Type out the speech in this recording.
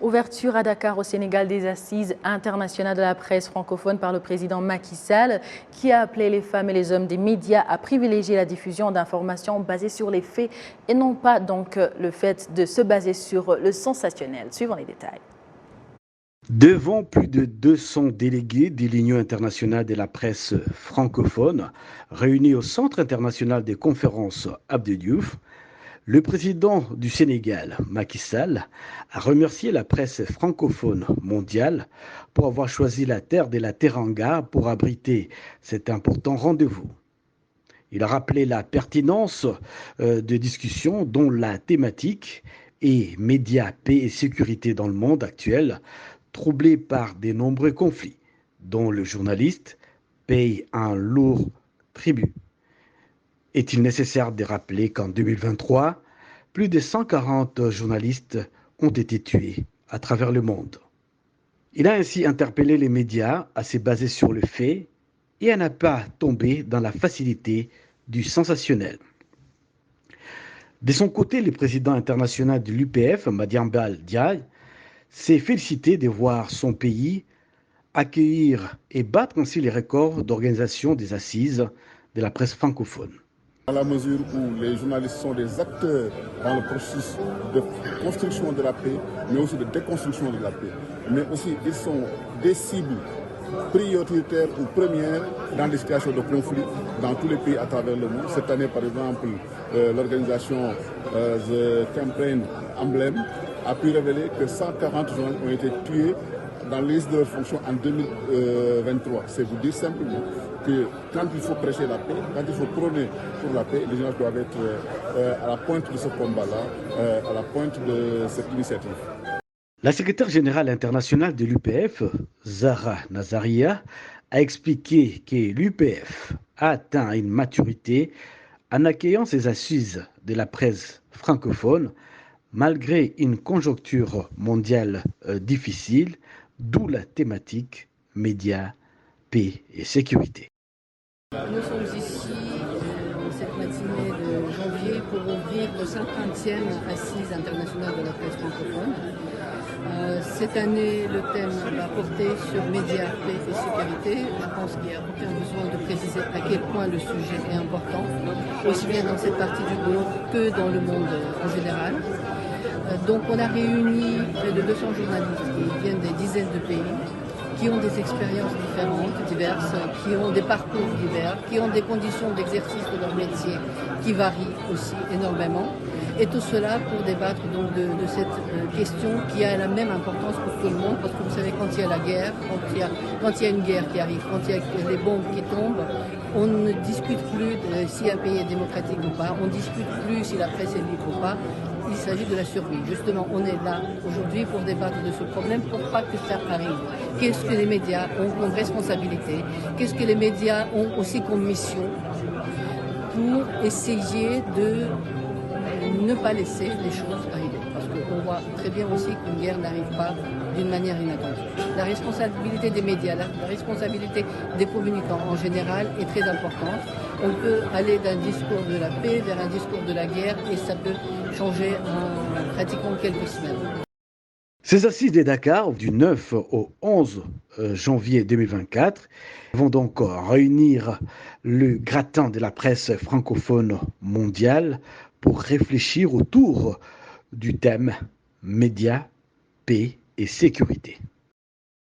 Ouverture à Dakar au Sénégal des assises internationales de la presse francophone par le président Macky Sall, qui a appelé les femmes et les hommes des médias à privilégier la diffusion d'informations basées sur les faits et non pas donc le fait de se baser sur le sensationnel. Suivons les détails. Devant plus de 200 délégués de l'Union internationale de la presse francophone, réunis au Centre international des conférences Abdou Diouf, le président du Sénégal, Macky Sall, a remercié la presse francophone mondiale pour avoir choisi la terre de la Teranga pour abriter cet important rendez-vous. Il a rappelé la pertinence de discussions dont la thématique est médias, paix et sécurité dans le monde actuel, troublé par de nombreux conflits, dont le journaliste paye un lourd tribut. Est-il nécessaire de rappeler qu'en 2023, plus de 140 journalistes ont été tués à travers le monde? Il a ainsi interpellé les médias à se baser sur le fait et à ne pas tomber dans la facilité du sensationnel. De son côté, le président international de l'UPF, Madiambal Diagne, s'est félicité de voir son pays accueillir et battre ainsi les records d'organisation des assises de la presse francophone. Dans la mesure où les journalistes sont des acteurs dans le processus de construction de la paix, mais aussi de déconstruction de la paix. Mais aussi, ils sont des cibles prioritaires ou premières dans des situations de conflit dans tous les pays à travers le monde. Cette année, par exemple, l'organisation The Campaign Emblem a pu révéler que 140 journalistes ont été tués dans l'exercice de leur fonction en 2023. C'est vous dire simplement que quand il faut prêcher la paix, quand il faut prôner pour la paix, les gens doivent être à la pointe de ce combat-là, à la pointe de cette initiative. La secrétaire générale internationale de l'UPF, Zahra Nazaria, a expliqué que l'UPF a atteint une maturité en accueillant ces assises de la presse francophone malgré une conjoncture mondiale difficile, d'où la thématique médias, paix et sécurité. Nous sommes ici cette matinée de janvier pour ouvrir le 50e Assise internationale de la presse francophone. Cette année, le thème va porter sur médias, paix et sécurité. Je pense qu'il n'y a aucun besoin de préciser à quel point le sujet est important, aussi bien dans cette partie du globe que dans le monde en général. Donc on a réuni près de 200 journalistes qui viennent des dizaines de pays, qui ont des expériences différentes, diverses, qui ont des parcours divers, qui ont des conditions d'exercice de leur métier qui varient aussi énormément. Et tout cela pour débattre donc de cette question qui a la même importance pour tout le monde, parce que vous savez, quand il y a la guerre, quand il y a une guerre qui arrive, quand il y a des bombes qui tombent, on ne discute plus si un pays est démocratique ou pas, on ne discute plus si la presse est libre ou pas. Il s'agit de la survie. Justement, on est là aujourd'hui pour débattre de ce problème pour pas que ça arrive. Qu'est-ce que les médias ont comme responsabilité? Qu'est-ce que les médias ont aussi comme mission pour essayer de ne pas laisser les choses arriver? Parce qu'on voit très bien aussi qu'une guerre n'arrive pas d'une manière inattendue. La responsabilité des médias, la responsabilité des communicants en général est très importante. On peut aller d'un discours de la paix vers un discours de la guerre et ça peut changer en pratiquement quelques semaines. Ces assises de Dakar, du 9 au 11 janvier 2024, vont donc réunir le gratin de la presse francophone mondiale pour réfléchir autour du thème médias, paix et sécurité.